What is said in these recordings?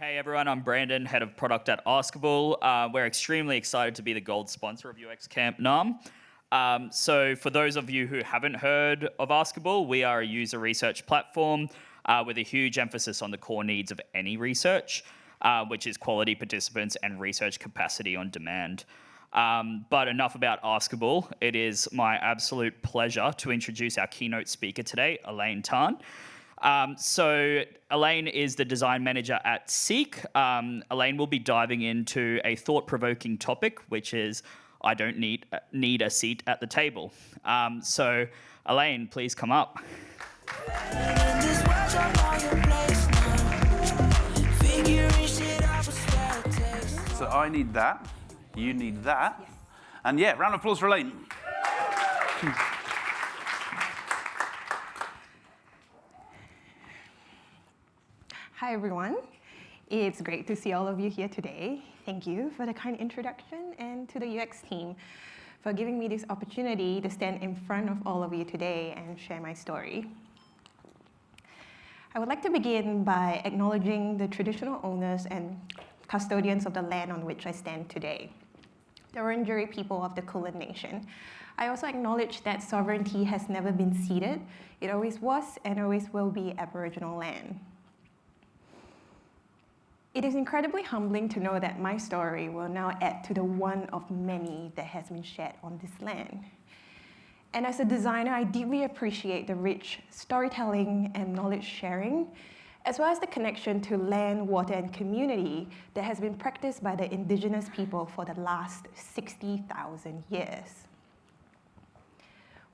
Hey everyone, I'm Brandon, head of product at Askable. We're extremely excited to be the gold sponsor of UX Camp NAM. So for those of you who haven't heard of Askable, we are a user research platform with a huge emphasis on the core needs of any research, which is quality participants and research capacity on demand. But enough about Askable. It is my absolute pleasure to introduce our keynote speaker today, Elaine Tan. So Elaine is the design manager at Seek. Elaine will be diving into a thought-provoking topic, which is I don't need a seat at the table. So Elaine, please come up. So I need that, you need that, yes. And yeah, round of applause for Elaine. Hi everyone, it's great to see all of you here today. Thank you for the kind introduction and to the UX team for giving me this opportunity to stand in front of all of you today and share my story. I would like to begin by acknowledging the traditional owners and custodians of the land on which I stand today, the Wurundjeri people of the Kulin Nation. I also acknowledge that sovereignty has never been ceded. It always was and always will be Aboriginal land. It is incredibly humbling to know that my story will now add to the one of many that has been shared on this land. And as a designer, I deeply appreciate the rich storytelling and knowledge sharing, as well as the connection to land, water, and community that has been practiced by the indigenous people for the last 60,000 years.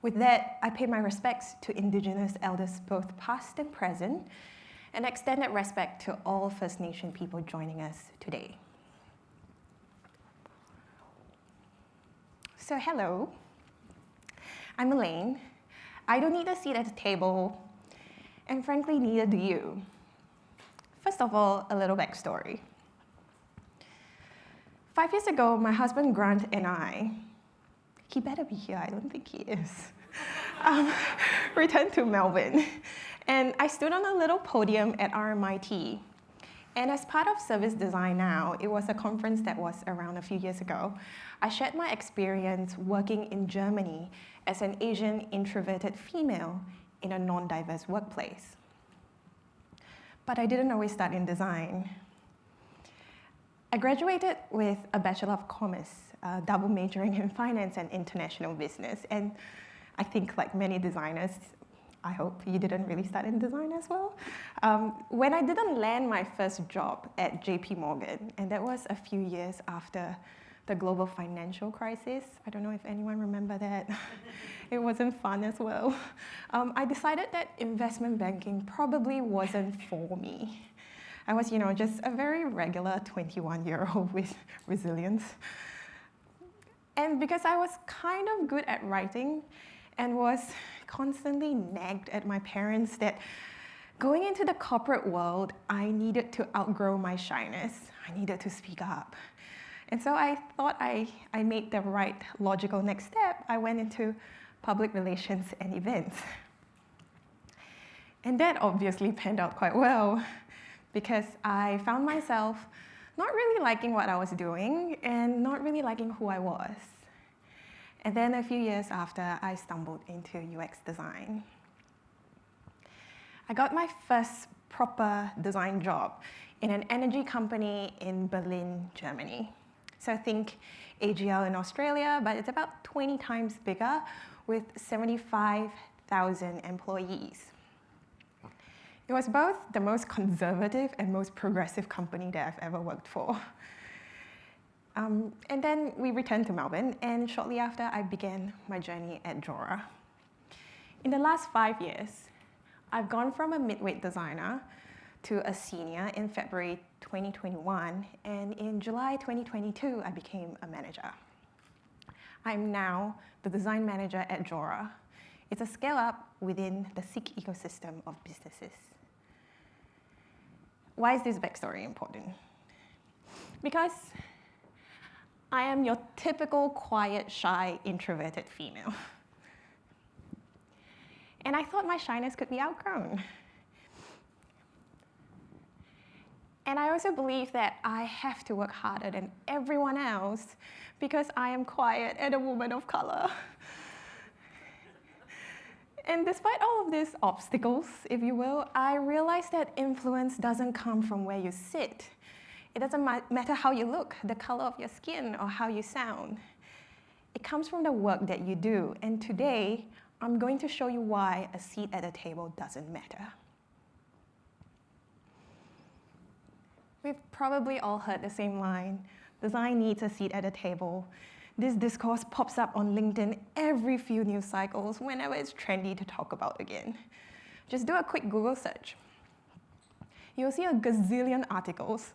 With that, I pay my respects to indigenous elders, both past and present, and extended respect to all First Nation people joining us today. So hello, I'm Elaine. I don't need a seat at the table, and frankly, neither do you. First of all, a little backstory. 5 years ago, my husband Grant and I, he better be here, I don't think he is, returned to Melbourne. And I stood on a little podium at RMIT. And as part of Service Design Now, it was a conference that was around a few years ago, I shared my experience working in Germany as an Asian introverted female in a non-diverse workplace. But I didn't always start in design. I graduated with a Bachelor of Commerce, double majoring in finance and international business. And I think like many designers, I hope you didn't really start in design as well. When I didn't land my first job at JP Morgan, and that was a few years after the global financial crisis. I don't know if anyone remember that. It wasn't fun as well. I decided that investment banking probably wasn't for me. I was, just a very regular 21-year-old with resilience. And because I was kind of good at writing and was constantly nagged at my parents that going into the corporate world, I needed to outgrow my shyness. I needed to speak up. And so I thought I made the right logical next step. I went into public relations and events. And that obviously panned out quite well because I found myself not really liking what I was doing and not really liking who I was. And then a few years after, I stumbled into UX design. I got my first proper design job in an energy company in Berlin, Germany. So think AGL in Australia, but it's about 20 times bigger with 75,000 employees. It was both the most conservative and most progressive company that I've ever worked for. And then we returned to Melbourne, and shortly after, I began my journey at Jora. In the last 5 years, I've gone from a mid-weight designer to a senior in February 2021, and in July 2022, I became a manager. I'm now the design manager at Jora. It's a scale-up within the Seek ecosystem of businesses. Why is this backstory important? Because I am your typical quiet, shy, introverted female. And I thought my shyness could be outgrown. And I also believe that I have to work harder than everyone else because I am quiet and a woman of color. And despite all of these obstacles, if you will, I realized that influence doesn't come from where you sit. It doesn't matter how you look, the color of your skin, or how you sound. It comes from the work that you do. And today, I'm going to show you why a seat at a table doesn't matter. We've probably all heard the same line, design needs a seat at a table. This discourse pops up on LinkedIn every few news cycles whenever it's trendy to talk about again. Just do a quick Google search. You'll see a gazillion articles.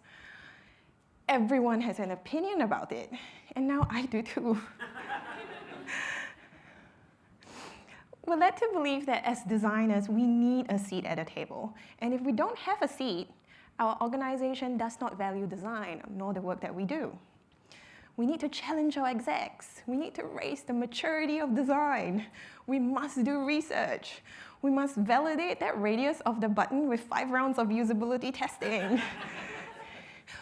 Everyone has an opinion about it, and now I do too. We're led to believe that as designers, we need a seat at a table. And if we don't have a seat, our organization does not value design, nor the work that we do. We need to challenge our execs. We need to raise the maturity of design. We must do research. We must validate that radius of the button with 5 rounds of usability testing.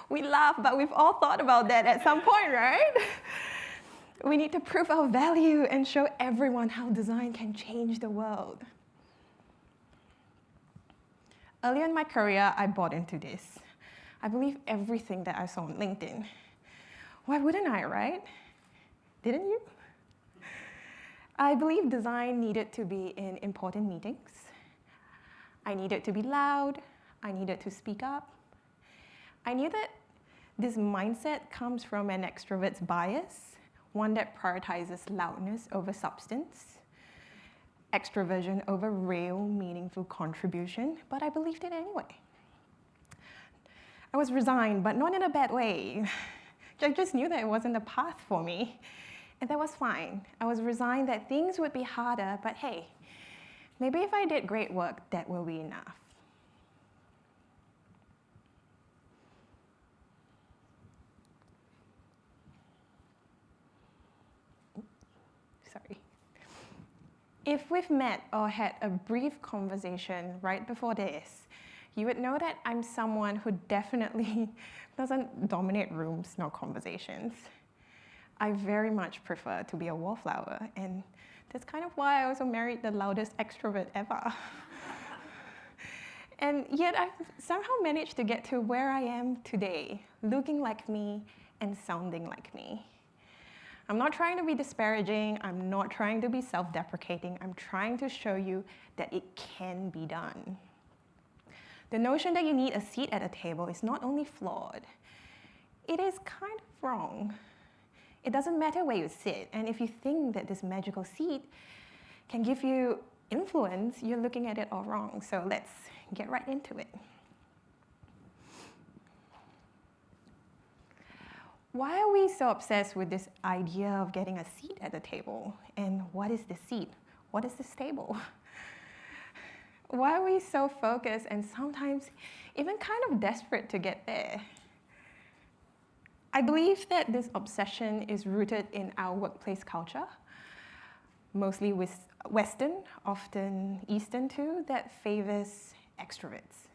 We laugh, but we've all thought about that at some point, right? We need to prove our value and show everyone how design can change the world. Earlier in my career, I bought into this. I believe everything that I saw on LinkedIn. Why wouldn't I, right? Didn't you? I believe design needed to be in important meetings. I needed to be loud. I needed to speak up. I knew that this mindset comes from an extrovert's bias, one that prioritizes loudness over substance, extroversion over real, meaningful contribution, but I believed it anyway. I was resigned, but not in a bad way. I just knew that it wasn't the path for me, and that was fine. I was resigned that things would be harder, but hey, maybe if I did great work, that will be enough. Sorry. If we've met or had a brief conversation right before this, you would know that I'm someone who definitely doesn't dominate rooms nor conversations. I very much prefer to be a wallflower, and that's kind of why I also married the loudest extrovert ever. And yet I've somehow managed to get to where I am today, looking like me and sounding like me. I'm not trying to be disparaging, I'm not trying to be self-deprecating, I'm trying to show you that it can be done. The notion that you need a seat at a table is not only flawed, it is kind of wrong. It doesn't matter where you sit, and if you think that this magical seat can give you influence, you're looking at it all wrong. So let's get right into it. Why are we so obsessed with this idea of getting a seat at the table? And what is the seat? What is this table? Why are we so focused and sometimes even kind of desperate to get there? I believe that this obsession is rooted in our workplace culture, mostly with Western, often Eastern too, that favors extroverts.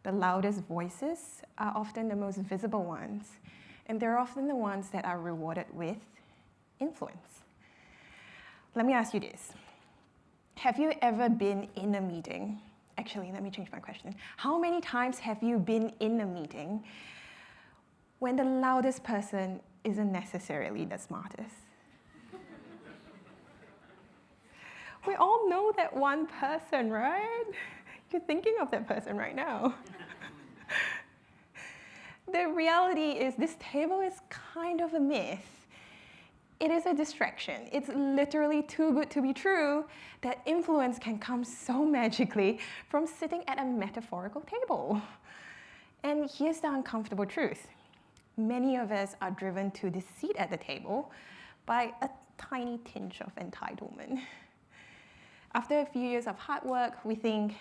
The loudest voices are often the most visible ones, and they're often the ones that are rewarded with influence. Let me ask you this. Have you ever been in a meeting? Actually, let me change my question. How many times have you been in a meeting when the loudest person isn't necessarily the smartest? We all know that one person, right? You're thinking of that person right now. The reality is this table is kind of a myth. It is a distraction. It's literally too good to be true that influence can come so magically from sitting at a metaphorical table. And here's the uncomfortable truth. Many of us are driven to this seat at the table by a tiny tinge of entitlement. After a few years of hard work, we think,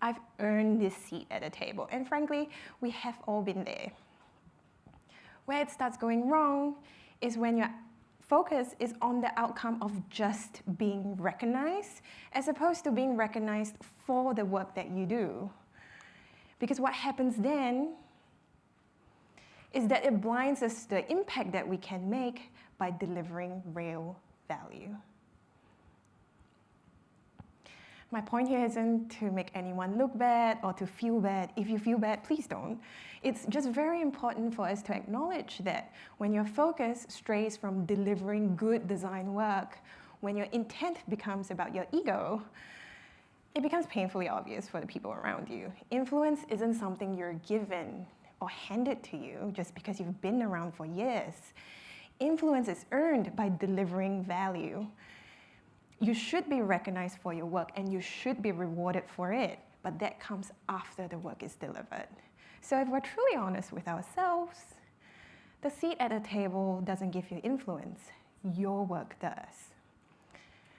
I've earned this seat at the table. And frankly, we have all been there. Where it starts going wrong is when your focus is on the outcome of just being recognized, as opposed to being recognized for the work that you do. Because what happens then is that it blinds us to the impact that we can make by delivering real value. My point here isn't to make anyone look bad or to feel bad. If you feel bad, please don't. It's just very important for us to acknowledge that when your focus strays from delivering good design work, when your intent becomes about your ego, it becomes painfully obvious for the people around you. Influence isn't something you're given or handed to you just because you've been around for years. Influence is earned by delivering value. You should be recognized for your work and you should be rewarded for it, but that comes after the work is delivered. So if we're truly honest with ourselves, the seat at the table doesn't give you influence, your work does.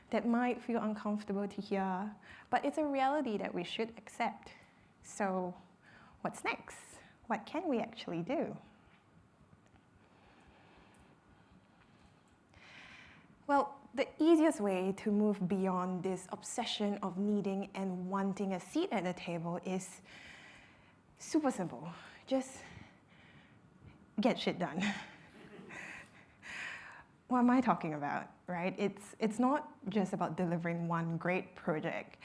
That might feel uncomfortable to hear, but it's a reality that we should accept. So what's next? What can we actually do? Well, the easiest way to move beyond this obsession of needing and wanting a seat at the table is super simple. Just get shit done. What am I talking about, right? It's not just about delivering one great project.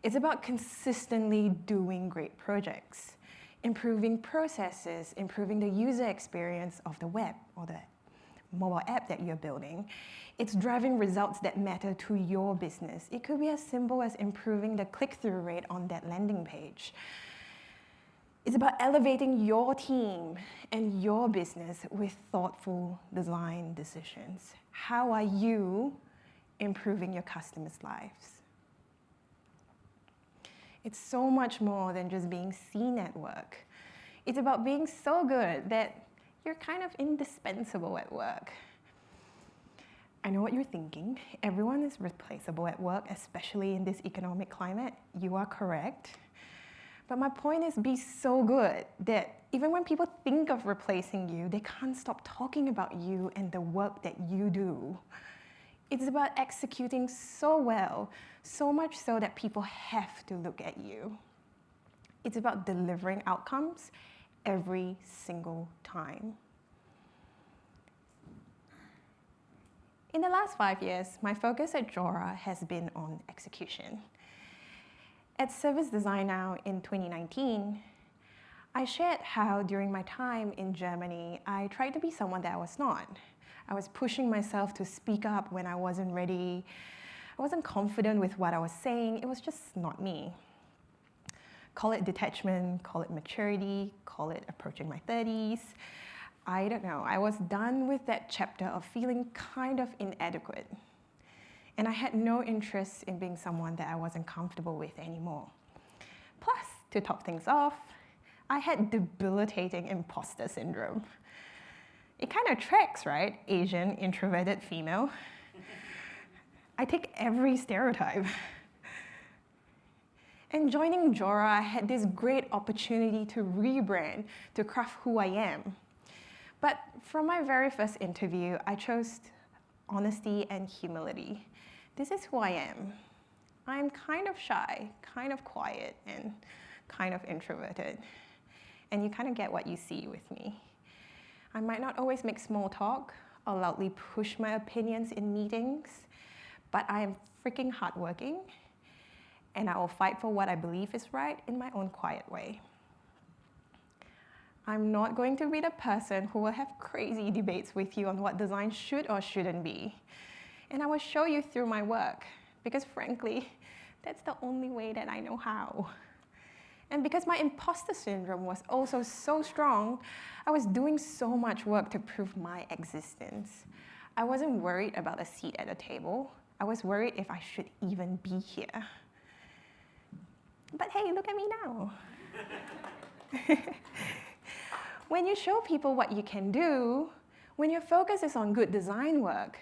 It's about consistently doing great projects, improving processes, improving the user experience of the web or the mobile app that you're building. It's driving results that matter to your business. It could be as simple as improving the click-through rate on that landing page. It's about elevating your team and your business with thoughtful design decisions. How are you improving your customers' lives? It's so much more than just being seen at work. It's about being so good that you're kind of indispensable at work. I know what you're thinking. Everyone is replaceable at work, especially in this economic climate. You are correct. But my point is, be so good that even when people think of replacing you, they can't stop talking about you and the work that you do. It's about executing so well, so much so that people have to look at you. It's about delivering outcomes every single time. In the last 5 years, my focus at Jora has been on execution. At Service Design Now in 2019, I shared how during my time in Germany, I tried to be someone that I was not. I was pushing myself to speak up when I wasn't ready. I wasn't confident with what I was saying. It was just not me. Call it detachment, call it maturity, call it approaching my 30s. I don't know. I was done with that chapter of feeling kind of inadequate. And I had no interest in being someone that I wasn't comfortable with anymore. Plus, to top things off, I had debilitating imposter syndrome. It kind of tracks, right? Asian, introverted female. I take every stereotype. And joining Jora, I had this great opportunity to rebrand, to craft who I am. But from my very first interview, I chose honesty and humility. This is who I am. I'm kind of shy, kind of quiet, and kind of introverted. And you kind of get what you see with me. I might not always make small talk or loudly push my opinions in meetings, but I am freaking hardworking, and I will fight for what I believe is right in my own quiet way. I'm not going to be the person who will have crazy debates with you on what design should or shouldn't be. And I will show you through my work, because frankly, that's the only way that I know how. And because my imposter syndrome was also so strong, I was doing so much work to prove my existence. I wasn't worried about a seat at a table. I was worried if I should even be here. But hey, look at me now. When you show people what you can do, when your focus is on good design work,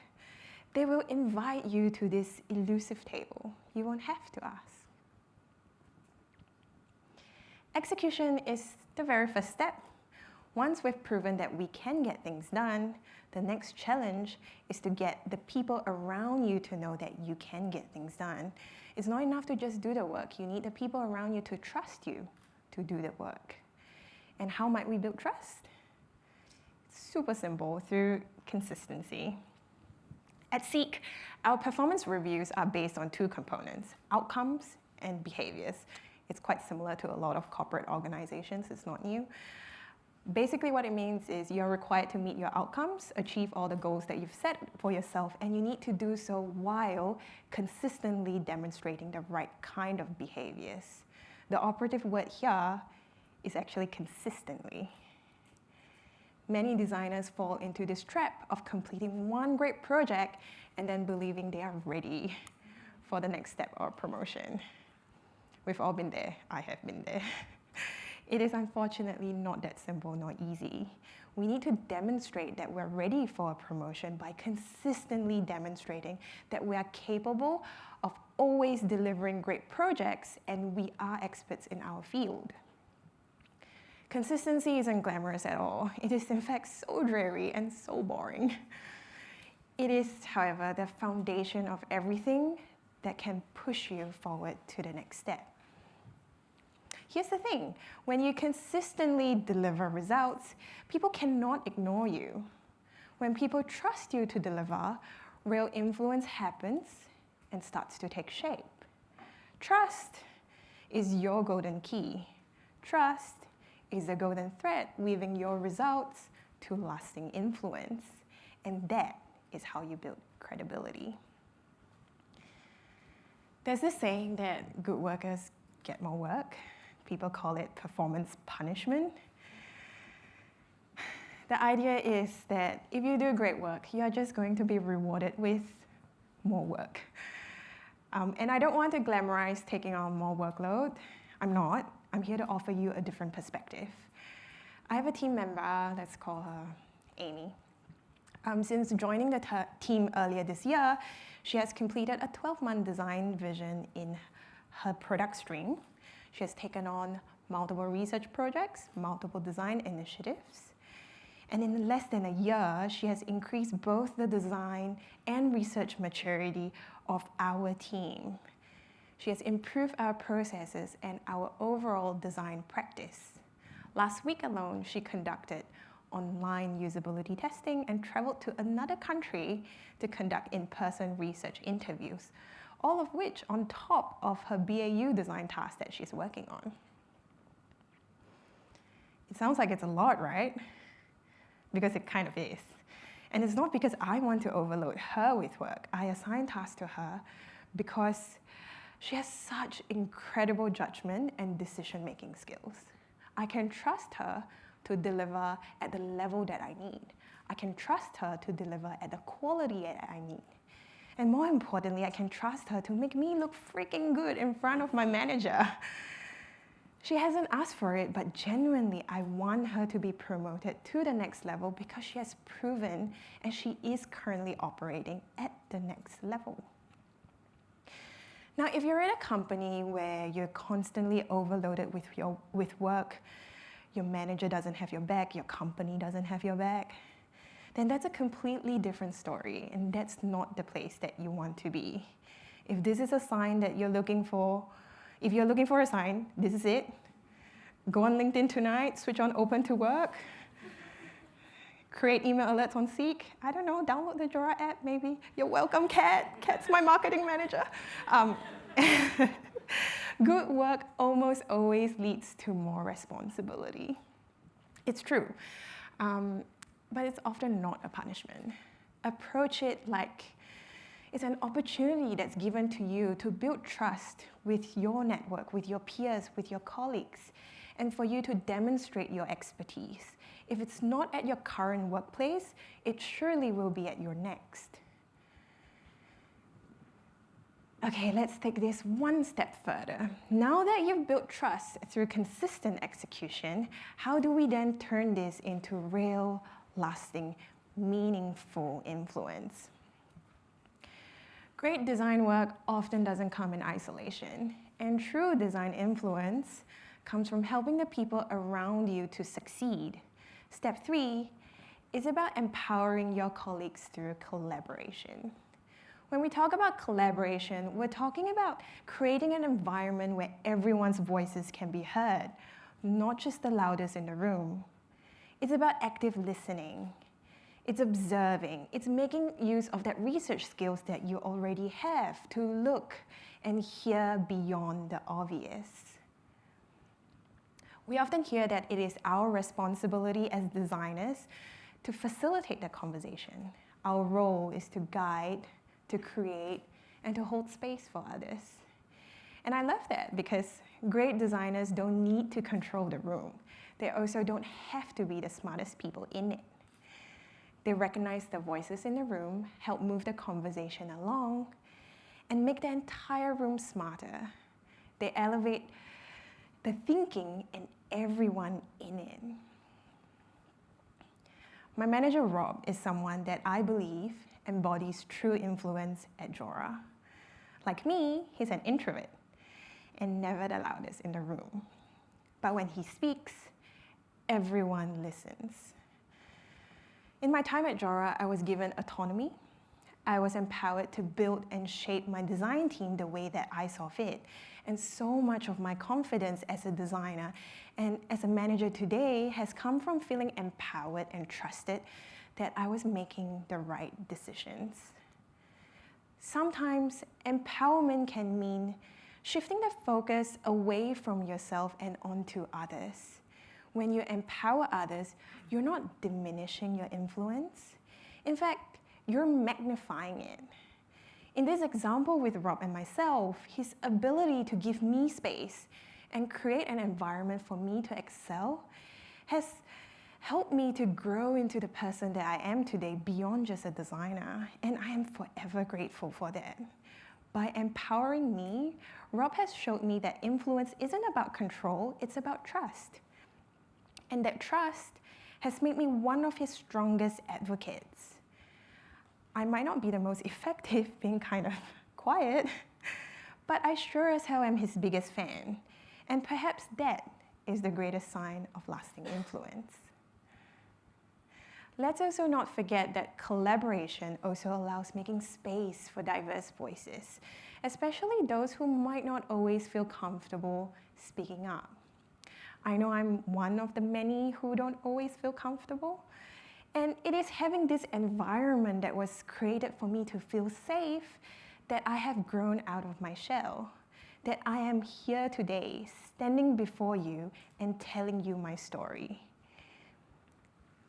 they will invite you to this elusive table. You won't have to ask. Execution is the very first step. Once we've proven that we can get things done, the next challenge is to get the people around you to know that you can get things done. It's not enough to just do the work. You need the people around you to trust you to do the work. And how might we build trust? super simple through consistency. At Seek, our performance reviews are based on two components, outcomes and behaviors. It's quite similar to a lot of corporate organizations, it's not new. Basically what it means is you're required to meet your outcomes, achieve all the goals that you've set for yourself, and you need to do so while consistently demonstrating the right kind of behaviors. The operative word here is actually consistently. Many designers fall into this trap of completing one great project and then believing they are ready for the next step or promotion. We've all been there. I have been there. It is unfortunately not that simple nor easy. We need to demonstrate that we're ready for a promotion by consistently demonstrating that we are capable of always delivering great projects and we are experts in our field. Consistency isn't glamorous at all. It is in fact so dreary and so boring. It is, however, the foundation of everything that can push you forward to the next step. Here's the thing, when you consistently deliver results, people cannot ignore you. When people trust you to deliver, real influence happens and starts to take shape. Trust is your golden key. Trust is the golden thread weaving your results to lasting influence. And that is how you build credibility. There's this saying that good workers get more work. People call it performance punishment. The idea is that if you do great work, you're just going to be rewarded with more work. And I don't want to glamorize taking on more workload. I'm not. I'm here to offer you a different perspective. I have a team member, let's call her Amy. Since joining the team earlier this year, she has completed a 12-month design vision in her product stream. She has taken on multiple research projects, multiple design initiatives. And in less than a year, she has increased both the design and research maturity of our team. She has improved our processes and our overall design practice. Last week alone, she conducted online usability testing and traveled to another country to conduct in-person research interviews, all of which on top of her BAU design task that she's working on. It sounds like it's a lot, right? Because it kind of is. And it's not because I want to overload her with work. I assign tasks to her because she has such incredible judgment and decision-making skills. I can trust her to deliver at the level that I need. I can trust her to deliver at the quality that I need. And more importantly, I can trust her to make me look freaking good in front of my manager. She hasn't asked for it, but genuinely, I want her to be promoted to the next level because she has proven and she is currently operating at the next level. Now, if you're in a company where you're constantly overloaded with work, your manager doesn't have your back, your company doesn't have your back, then that's a completely different story, and that's not the place that you want to be. If this is a sign that you're looking for, if you're looking for a sign, this is it. Go on LinkedIn tonight, switch on Open to Work, create email alerts on Seek. I don't know, download the Jora app maybe. You're welcome, Kat. Kat's my marketing manager. Good work almost always leads to more responsibility. It's true. But it's often not a punishment. Approach it like it's an opportunity that's given to you to build trust with your network, with your peers, with your colleagues, and for you to demonstrate your expertise. If it's not at your current workplace, it surely will be at your next. Okay, let's take this one step further. Now that you've built trust through consistent execution, how do we then turn this into real, lasting, meaningful influence? Great design work often doesn't come in isolation, and true design influence comes from helping the people around you to succeed. Step 3 is about empowering your colleagues through collaboration. When we talk about collaboration, we're talking about creating an environment where everyone's voices can be heard, not just the loudest in the room. It's about active listening, It's observing. It's making use of that research skills that you already have to look and hear beyond the obvious. We often hear that it is our responsibility as designers to facilitate the conversation. Our role is to guide, to create, and to hold space for others. And I love that because great designers don't need to control the room. They also don't have to be the smartest people in it. They recognize the voices in the room, help move the conversation along, and make the entire room smarter. They elevate the thinking and everyone in it. My manager, Rob, is someone that I believe embodies true influence at Jora. Like me, he's an introvert and never the loudest in the room. But when he speaks, everyone listens. In my time at Jora, I was given autonomy. I was empowered to build and shape my design team the way that I saw fit. And so much of my confidence as a designer and as a manager today has come from feeling empowered and trusted that I was making the right decisions. Sometimes empowerment can mean shifting the focus away from yourself and onto others. When you empower others, you're not diminishing your influence. In fact, you're magnifying it. In this example with Rob and myself, his ability to give me space and create an environment for me to excel has helped me to grow into the person that I am today beyond just a designer, and I am forever grateful for that. By empowering me, Rob has showed me that influence isn't about control, it's about trust. And that trust has made me one of his strongest advocates. I might not be the most effective, being kind of quiet, but I sure as hell am his biggest fan. And perhaps that is the greatest sign of lasting influence. Let's also not forget that collaboration also allows making space for diverse voices, especially those who might not always feel comfortable speaking up. I know I'm one of the many who don't always feel comfortable, and it is having this environment that was created for me to feel safe that I have grown out of my shell, that I am here today, standing before you and telling you my story.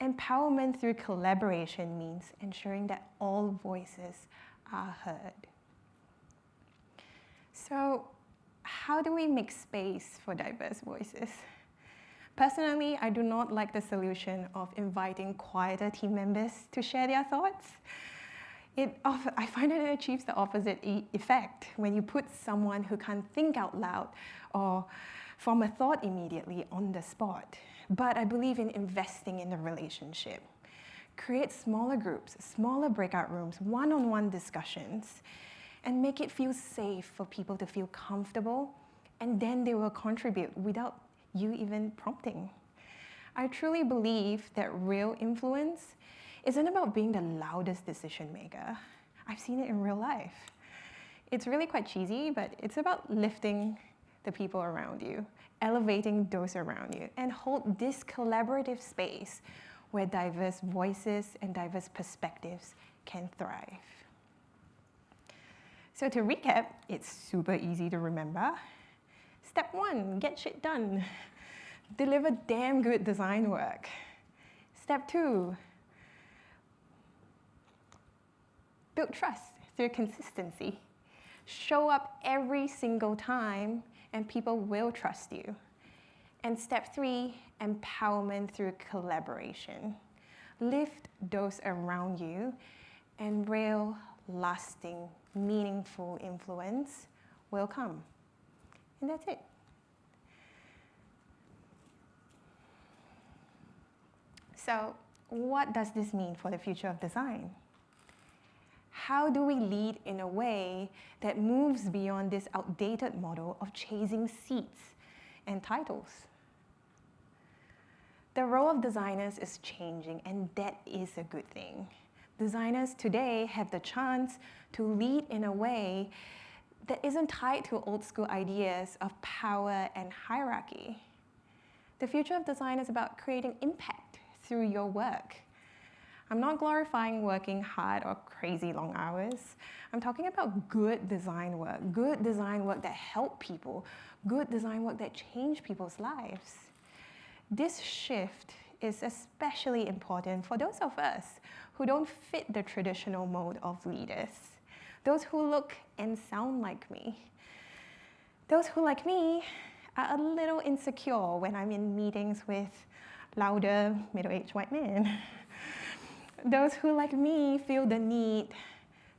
Empowerment through collaboration means ensuring that all voices are heard. So, how do we make space for diverse voices? Personally, I do not like the solution of inviting quieter team members to share their thoughts. I find that it achieves the opposite effect when you put someone who can't think out loud or form a thought immediately on the spot. But I believe in investing in the relationship. Create smaller groups, smaller breakout rooms, one-on-one discussions, and make it feel safe for people to feel comfortable, and then they will contribute without you even prompting. I truly believe that real influence isn't about being the loudest decision maker. I've seen it in real life. It's really quite cheesy, but it's about lifting the people around you, elevating those around you, and hold this collaborative space where diverse voices and diverse perspectives can thrive. So to recap, it's super easy to remember. Step 1, get shit done. Deliver damn good design work. Step 2, build trust through consistency. Show up every single time and people will trust you. And step 3, empowerment through collaboration. Lift those around you and real, lasting, meaningful influence will come. And that's it. So, what does this mean for the future of design? How do we lead in a way that moves beyond this outdated model of chasing seats and titles? The role of designers is changing, and that is a good thing. Designers today have the chance to lead in a way that isn't tied to old school ideas of power and hierarchy. The future of design is about creating impact through your work. I'm not glorifying working hard or crazy long hours. I'm talking about good design work that help people, good design work that change people's lives. This shift is especially important for those of us who don't fit the traditional mold of leaders, those who look and sound like me. Those who, like me, are a little insecure when I'm in meetings with louder, middle-aged white men. Those who, like me, feel the need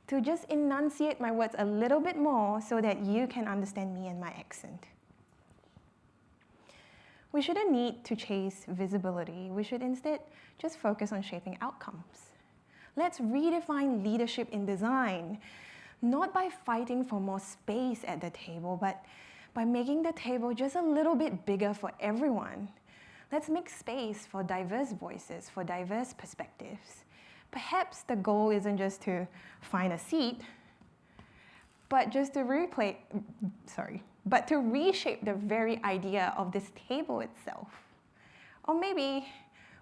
to just enunciate my words a little bit more so that you can understand me and my accent. We shouldn't need to chase visibility. We should instead just focus on shaping outcomes. Let's redefine leadership in design, not by fighting for more space at the table, but by making the table just a little bit bigger for everyone. Let's make space for diverse voices, for diverse perspectives. Perhaps the goal isn't just to find a seat, but just to reshape the very idea of this table itself. Or maybe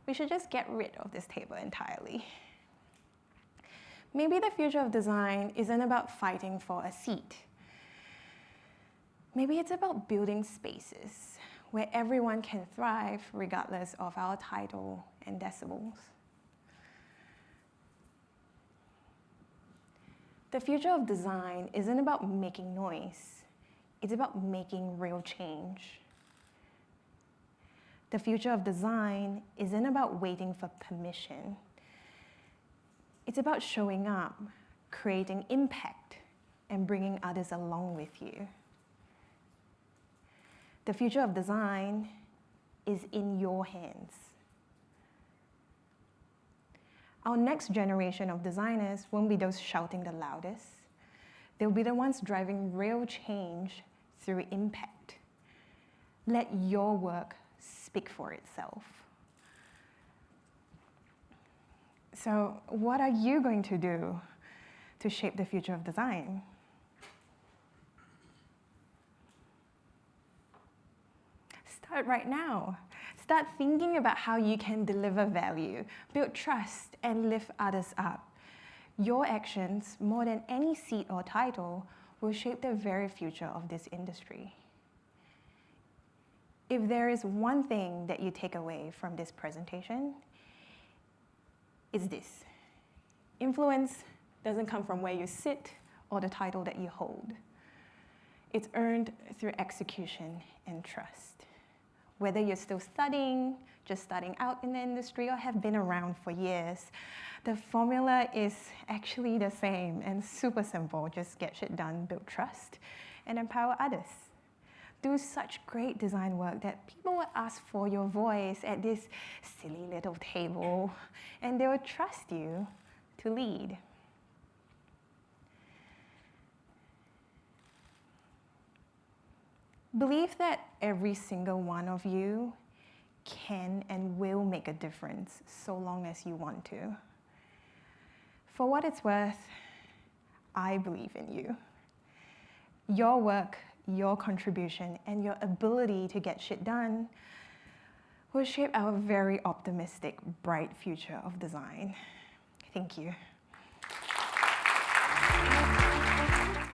we should just get rid of this table entirely. Maybe the future of design isn't about fighting for a seat. Maybe it's about building spaces where everyone can thrive regardless of our title and decibels. The future of design isn't about making noise. It's about making real change. The future of design isn't about waiting for permission. It's about showing up, creating impact, and bringing others along with you. The future of design is in your hands. Our next generation of designers won't be those shouting the loudest. They'll be the ones driving real change through impact. Let your work speak for itself. So, what are you going to do to shape the future of design? Start right now. Start thinking about how you can deliver value, build trust, and lift others up. Your actions, more than any seat or title, will shape the very future of this industry. If there is one thing that you take away from this presentation, it's this. Influence doesn't come from where you sit or the title that you hold. It's earned through execution and trust. Whether you're still studying, just starting out in the industry, or have been around for years, the formula is actually the same and super simple. Just get shit done, build trust, and empower others. Do such great design work that people will ask for your voice at this silly little table, and they will trust you to lead. Believe that every single one of you can and will make a difference so long as you want to. For what it's worth, I believe in you. Your work, your contribution, and your ability to get shit done will shape our very optimistic, bright future of design. Thank you.